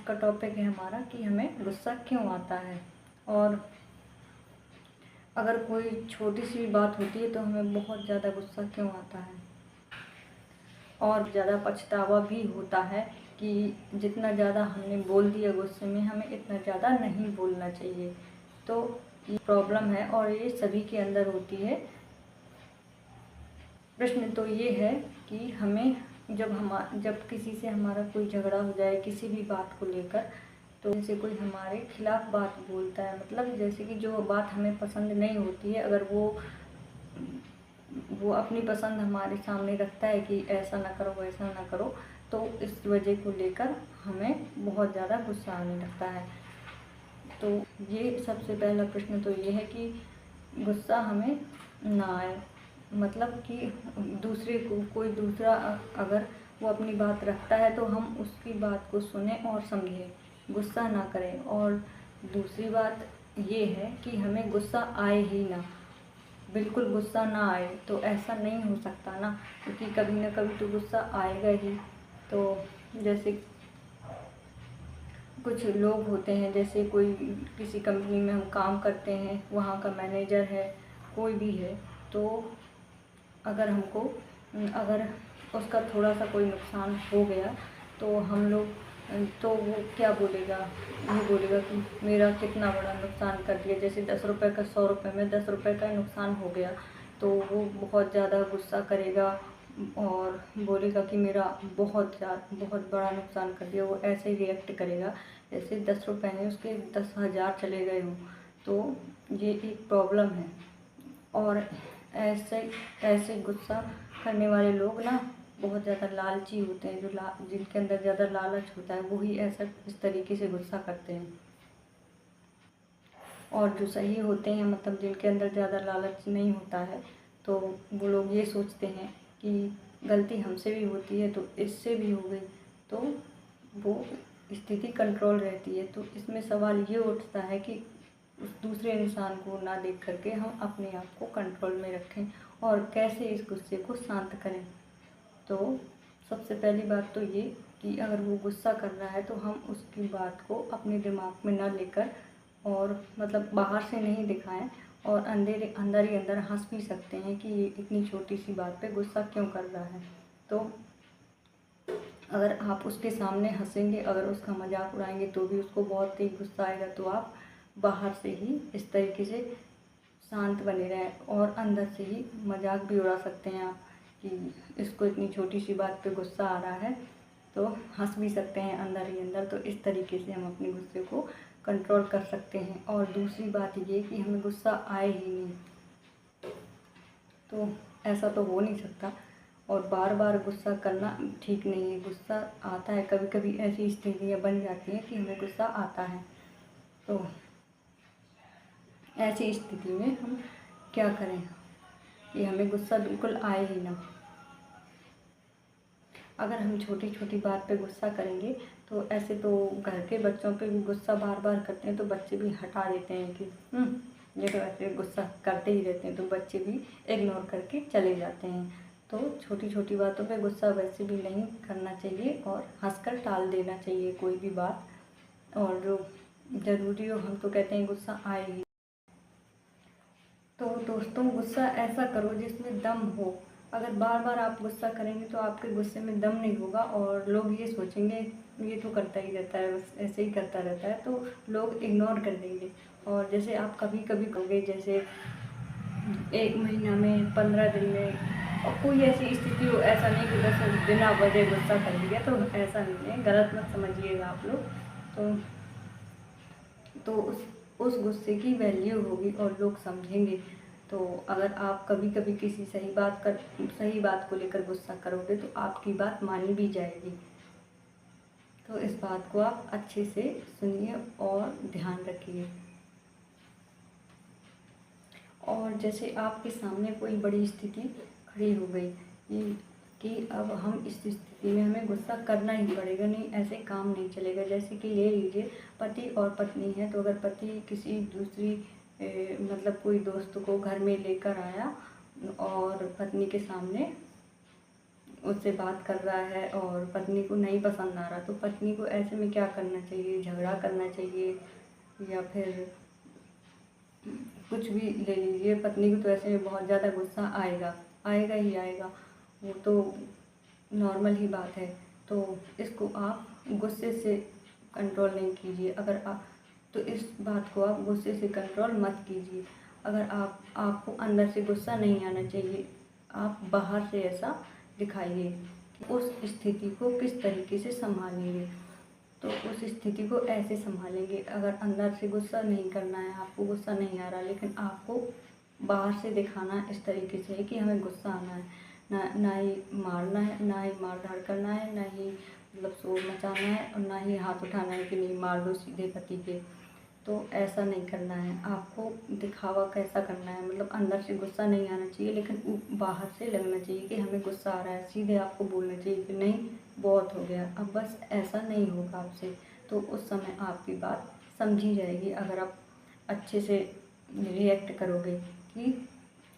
का टॉपिक है हमारा कि हमें गुस्सा क्यों आता है। और अगर कोई छोटी सी बात होती है तो हमें बहुत ज़्यादा गुस्सा क्यों आता है, और ज़्यादा पछतावा भी होता है कि जितना ज़्यादा हमने बोल दिया गुस्से में, हमें इतना ज़्यादा नहीं बोलना चाहिए। तो ये प्रॉब्लम है और ये सभी के अंदर होती है। प्रश्न तो ये है कि हमें जब किसी से हमारा कोई झगड़ा हो जाए किसी भी बात को लेकर, तो जैसे कोई हमारे खिलाफ बात बोलता है, मतलब जैसे कि जो बात हमें पसंद नहीं होती है, अगर वो अपनी पसंद हमारे सामने रखता है कि ऐसा ना करो वैसा ना करो, तो इस वजह को लेकर हमें बहुत ज़्यादा गुस्सा आने लगता है। तो ये सबसे पहला प्रश्न तो ये है कि गुस्सा हमें ना आए, मतलब कि दूसरे को कोई दूसरा अगर वो अपनी बात रखता है तो हम उसकी बात को सुने और समझें, गुस्सा ना करें। और दूसरी बात ये है कि हमें गुस्सा आए ही ना, बिल्कुल गुस्सा ना आए, तो ऐसा नहीं हो सकता ना, क्योंकि कभी ना कभी तो गुस्सा आएगा ही। तो जैसे कुछ लोग होते हैं, जैसे कोई किसी कंपनी में हम काम करते हैं, वहाँ का मैनेजर है, कोई भी है, तो अगर उसका थोड़ा सा कोई नुकसान हो गया तो हम लोग, तो वो क्या बोलेगा, ये बोलेगा कि मेरा कितना बड़ा नुकसान कर दिया। जैसे 10 रुपये का 100 रुपये में 10 रुपये का नुकसान हो गया, तो वो बहुत ज़्यादा गुस्सा करेगा और बोलेगा कि मेरा बहुत बड़ा नुकसान कर दिया। वो ऐसे ही रिएक्ट करेगा जैसे 10 रुपये हैं उसके 10,000 चले गए हों। तो ये एक प्रॉब्लम है। और ऐसे गुस्सा करने वाले लोग ना बहुत ज़्यादा लालची होते हैं, जिनके अंदर ज़्यादा लालच होता है वही इस तरीके से गुस्सा करते हैं। और जो सही होते हैं, मतलब जिनके अंदर ज़्यादा लालच नहीं होता है, तो वो लोग ये सोचते हैं कि गलती हमसे भी होती है तो इससे भी हो गई, तो वो स्थिति कंट्रोल रहती है। तो इसमें सवाल ये उठता है कि उस दूसरे इंसान को ना देख करके हम अपने आप को कंट्रोल में रखें और कैसे इस गुस्से को शांत करें। तो सबसे पहली बात तो ये कि अगर वो गुस्सा कर रहा है तो हम उसकी बात को अपने दिमाग में ना लेकर, और मतलब बाहर से नहीं दिखाएं, और अंदर ही अंदर हंस भी सकते हैं कि ये इतनी छोटी सी बात पे गुस्सा क्यों कर रहा है। तो अगर आप उसके सामने हंसेंगे, अगर उसका मजाक उड़ाएंगे तो भी उसको बहुत तेज गुस्सा आएगा। तो आप बाहर से ही इस तरीके से शांत बने रहें, और अंदर से ही मजाक भी उड़ा सकते हैं आप कि इसको इतनी छोटी सी बात पे गुस्सा आ रहा है, तो हंस भी सकते हैं अंदर ही अंदर। तो इस तरीके से हम अपने गुस्से को कंट्रोल कर सकते हैं। और दूसरी बात ये कि हमें गुस्सा आए ही नहीं, तो ऐसा तो हो नहीं सकता, और बार बार गुस्सा करना ठीक नहीं है। गुस्सा आता है, कभी कभी ऐसी स्थितियाँ बन जाती हैं कि हमें गुस्सा आता है। तो ऐसी स्थिति में हम क्या करें कि हमें गुस्सा बिल्कुल आए ही ना। अगर हम छोटी छोटी बात पे गुस्सा करेंगे, तो ऐसे तो घर के बच्चों पे भी गुस्सा बार बार करते हैं तो बच्चे भी हटा देते हैं कि ये तो ऐसे गुस्सा करते ही रहते हैं, तो बच्चे भी इग्नोर करके चले जाते हैं। तो छोटी छोटी बातों पे गुस्सा वैसे भी नहीं करना चाहिए और हंसकर टाल देना चाहिए कोई भी बात। और जो ज़रूरी हो, हम तो कहते हैं गुस्सा आए ही। तो दोस्तों, गुस्सा ऐसा करो जिसमें दम हो। अगर बार बार आप गुस्सा करेंगे तो आपके गुस्से में दम नहीं होगा, और लोग ये सोचेंगे ये तो करता ही रहता है, बस ऐसे ही करता रहता है, तो लोग इग्नोर कर देंगे। और जैसे आप कभी कभी कहोगे, जैसे 1 महीना में, 15 दिन में, और कोई ऐसी स्थिति हो, ऐसा नहीं कि बस बिना वजह गुस्सा कर दिया, तो ऐसा नहीं है, गलत मत समझिएगा आप लोग। तो उस गुस्से की वैल्यू होगी और लोग समझेंगे। तो अगर आप कभी कभी किसी सही बात को लेकर गुस्सा करोगे तो आपकी बात मानी भी जाएगी। तो इस बात को आप अच्छे से सुनिए और ध्यान रखिए। और जैसे आपके सामने कोई बड़ी स्थिति खड़ी हो गई कि अब हम इस स्थिति में हमें गुस्सा करना ही पड़ेगा, नहीं ऐसे काम नहीं चलेगा। जैसे कि ले लीजिए पति और पत्नी है, तो अगर पति किसी दूसरी मतलब कोई दोस्त को घर में लेकर आया और पत्नी के सामने उससे बात कर रहा है और पत्नी को नहीं पसंद आ रहा, तो पत्नी को ऐसे में क्या करना चाहिए? झगड़ा करना चाहिए या फिर कुछ भी ले लीजिए। पत्नी को तो ऐसे में बहुत ज़्यादा गुस्सा आएगा, आएगा ही आएगा, वो तो नॉर्मल ही बात है। तो इसको आप गुस्से से कंट्रोल नहीं कीजिए। अगर आप तो इस बात को आप गुस्से से कंट्रोल मत कीजिए। अगर आपको अंदर से गुस्सा नहीं आना चाहिए, आप बाहर से ऐसा दिखाइए कि उस स्थिति को किस तरीके से संभालेंगे। तो उस स्थिति को ऐसे संभालेंगे, अगर अंदर से गुस्सा नहीं करना है, आपको गुस्सा नहीं आ रहा, लेकिन आपको बाहर से दिखाना इस तरीके से है कि हमें गुस्सा आना है, ना ही मारना है, ना ही मार धाड़ करना है, ना ही मतलब शोर मचाना है, और ना ही हाथ उठाना है कि नहीं मार दो सीधे पति के। तो ऐसा नहीं करना है। आपको दिखावा कैसा करना है, मतलब अंदर से गुस्सा नहीं आना चाहिए, लेकिन बाहर से लगना चाहिए कि हमें गुस्सा आ रहा है। सीधे आपको बोलना चाहिए कि नहीं बहुत हो गया, अब बस ऐसा नहीं होगा आपसे। तो उस समय आपकी बात समझी जाएगी, अगर आप अच्छे से रिएक्ट करोगे कि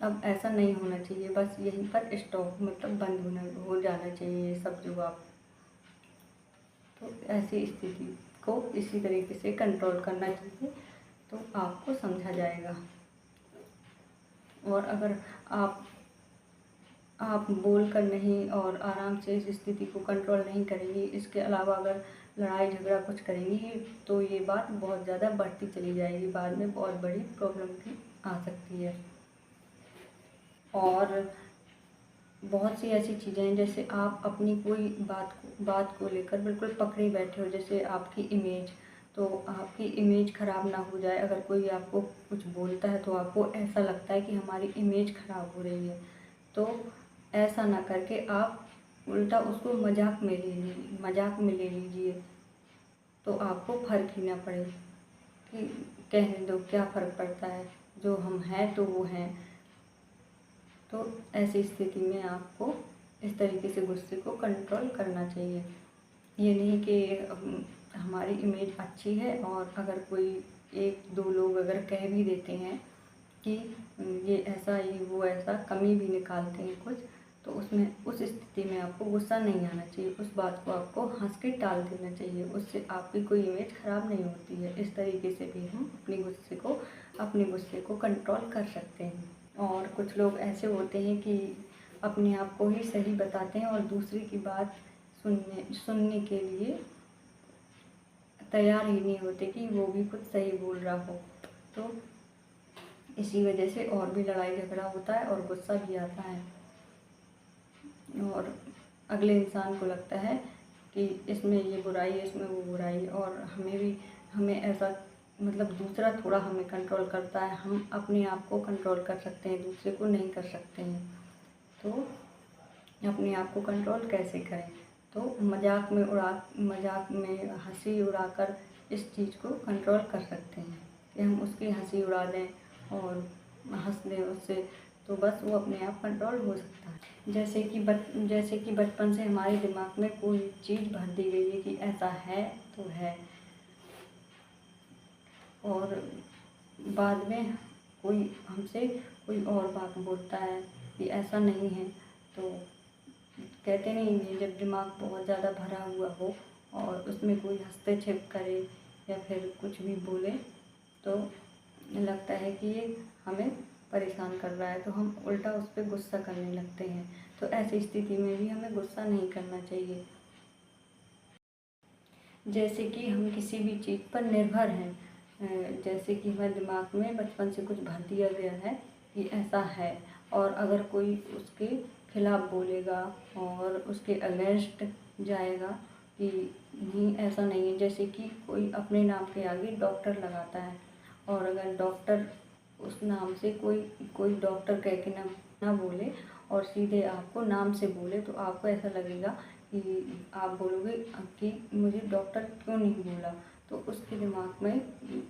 अब ऐसा नहीं होना चाहिए, बस यहीं पर स्टॉप, मतलब बंद हो जाना चाहिए ये सब जो आप। तो ऐसी स्थिति को इसी तरीके से कंट्रोल करना चाहिए, तो आपको समझा जाएगा। और अगर आप बोल कर नहीं और आराम से इस स्थिति को कंट्रोल नहीं करेंगी, इसके अलावा अगर लड़ाई झगड़ा कुछ करेंगी, तो ये बात बहुत ज़्यादा बढ़ती चली जाएगी, बाद में बहुत बड़ी प्रॉब्लम भी आ सकती है। और बहुत सी ऐसी चीज़ें हैं, जैसे आप अपनी कोई बात को लेकर बिल्कुल पकड़े बैठे हो, जैसे आपकी इमेज, तो आपकी इमेज ख़राब ना हो जाए। अगर कोई आपको कुछ बोलता है तो आपको ऐसा लगता है कि हमारी इमेज ख़राब हो रही है, तो ऐसा ना करके आप उल्टा उसको मजाक में ले लीजिए, तो आपको फ़र्क ही ना पड़े कि कहने दो, क्या फ़र्क पड़ता है, जो हम हैं तो वो हैं। तो ऐसी स्थिति में आपको इस तरीके से गुस्से को कंट्रोल करना चाहिए। ये नहीं कि हमारी इमेज अच्छी है और अगर कोई एक दो लोग अगर कह भी देते हैं कि ये ऐसा, ये वो ऐसा, कमी भी निकालते हैं कुछ, तो उसमें उस स्थिति में आपको गुस्सा नहीं आना चाहिए। उस बात को आपको हंस के टाल देना चाहिए, उससे आपकी कोई इमेज ख़राब नहीं होती है। इस तरीके से भी हम अपने गुस्से को कंट्रोल कर सकते हैं। और कुछ लोग ऐसे होते हैं कि अपने आप को ही सही बताते हैं और दूसरे की बात सुनने के लिए तैयार ही नहीं होते कि वो भी कुछ सही बोल रहा हो। तो इसी वजह से और भी लड़ाई झगड़ा होता है और गुस्सा भी आता है, और अगले इंसान को लगता है कि इसमें ये बुराई है, इसमें वो बुराई, और हमें ऐसा, मतलब दूसरा थोड़ा हमें कंट्रोल करता है, हम अपने आप को कंट्रोल कर सकते हैं, दूसरे को नहीं कर सकते हैं। तो अपने आप को कंट्रोल कैसे करें? तो मजाक में हंसी उड़ाकर इस चीज़ को कंट्रोल कर सकते हैं कि हम उसकी हंसी उड़ा दें और हंस दें उससे, तो बस वो अपने आप कंट्रोल हो सकता है। जैसे कि बचपन से हमारे दिमाग में कोई चीज़ भर दी गई है कि ऐसा है तो है, और बाद में कोई हमसे कोई और बात बोलता है कि ऐसा नहीं है, तो कहते नहीं है, जब दिमाग बहुत ज़्यादा भरा हुआ हो और उसमें कोई हस्तक्षेप करे या फिर कुछ भी बोले, तो लगता है कि ये हमें परेशान कर रहा है, तो हम उल्टा उस पर गुस्सा करने लगते हैं। तो ऐसी स्थिति में भी हमें गुस्सा नहीं करना चाहिए। जैसे कि हम किसी भी चीज़ पर निर्भर हैं, जैसे कि हमारे दिमाग में बचपन से कुछ भर दिया गया है कि ऐसा है, और अगर कोई उसके खिलाफ बोलेगा और उसके अगेंस्ट जाएगा कि नहीं ऐसा नहीं है, जैसे कि कोई अपने नाम के आगे डॉक्टर लगाता है, और अगर डॉक्टर उस नाम से कोई डॉक्टर कह के ना बोले और सीधे आपको नाम से बोले, तो आपको ऐसा लगेगा कि आप बोलोगे कि मुझे डॉक्टर क्यों नहीं बोला। तो उसके दिमाग में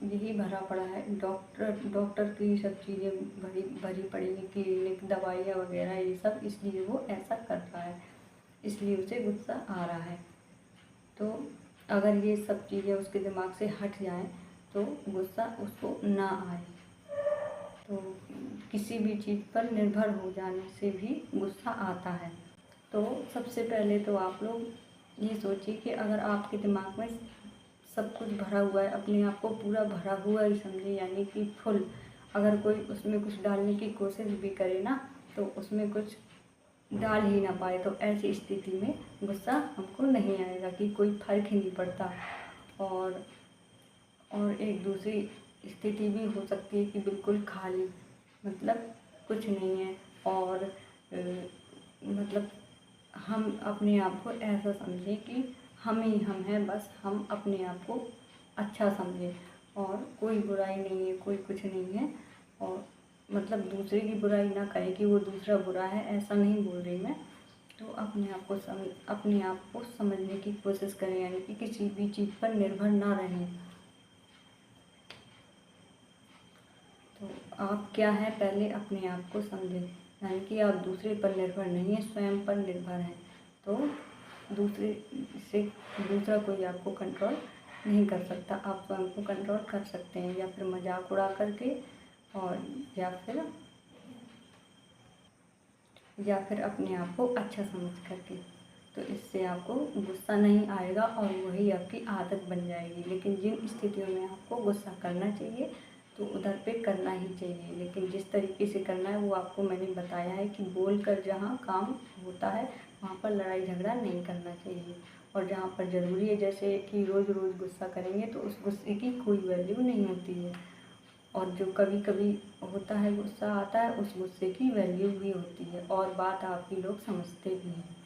यही भरा पड़ा है, डॉक्टर की सब चीज़ें भरी पड़ी हैं, क्लिनिक दवाइयाँ वगैरह ये सब, इसलिए वो ऐसा कर रहा है, इसलिए उसे गुस्सा आ रहा है। तो अगर ये सब चीज़ें उसके दिमाग से हट जाएं तो गुस्सा उसको ना आए। तो किसी भी चीज़ पर निर्भर हो जाने से भी गुस्सा आता है। तो सबसे पहले तो आप लोग ये सोचिए कि अगर आपके दिमाग में सब कुछ भरा हुआ है, अपने आप को पूरा भरा हुआ ही समझिए, यानी कि फुल। अगर कोई उसमें कुछ डालने की कोशिश भी करे ना, तो उसमें कुछ डाल ही ना पाए, तो ऐसी स्थिति में गुस्सा हमको नहीं आएगा, कि कोई फ़र्क ही नहीं पड़ता। और एक दूसरी स्थिति भी हो सकती है कि बिल्कुल खाली, मतलब कुछ नहीं है, और मतलब हम अपने आप को ऐसा समझें कि हम ही हम हैं, बस हम अपने आप को अच्छा समझें, और कोई बुराई नहीं है, कोई कुछ नहीं है। और मतलब दूसरे की बुराई ना करें कि वो दूसरा बुरा है, ऐसा नहीं बोल रही मैं। तो अपने आप को समझने की कोशिश करें, यानी कि किसी भी चीज़ पर निर्भर ना रहें। तो आप क्या है, पहले अपने आप को समझें, यानी कि आप दूसरे पर निर्भर नहीं हैं, स्वयं पर निर्भर हैं। तो दूसरे से दूसरा कोई आपको कंट्रोल नहीं कर सकता, आप स्वयं को कंट्रोल कर सकते हैं, या फिर मजाक उड़ा करके, और या फिर अपने आप को अच्छा समझ करके। तो इससे आपको गुस्सा नहीं आएगा, और वही आपकी आदत बन जाएगी। लेकिन जिन स्थितियों में आपको गुस्सा करना चाहिए, तो उधर पे करना ही चाहिए, लेकिन जिस तरीके से करना है वो आपको मैंने बताया है, कि बोल कर जहाँ काम होता है वहाँ पर लड़ाई झगड़ा नहीं करना चाहिए। और जहाँ पर ज़रूरी है, जैसे कि रोज़ रोज़ गुस्सा करेंगे तो उस गुस्से की कोई वैल्यू नहीं होती है। और जो कभी कभी होता है, गुस्सा आता है, उस गुस्से की वैल्यू भी होती है, और बात आपकी लोग समझते भी हैं।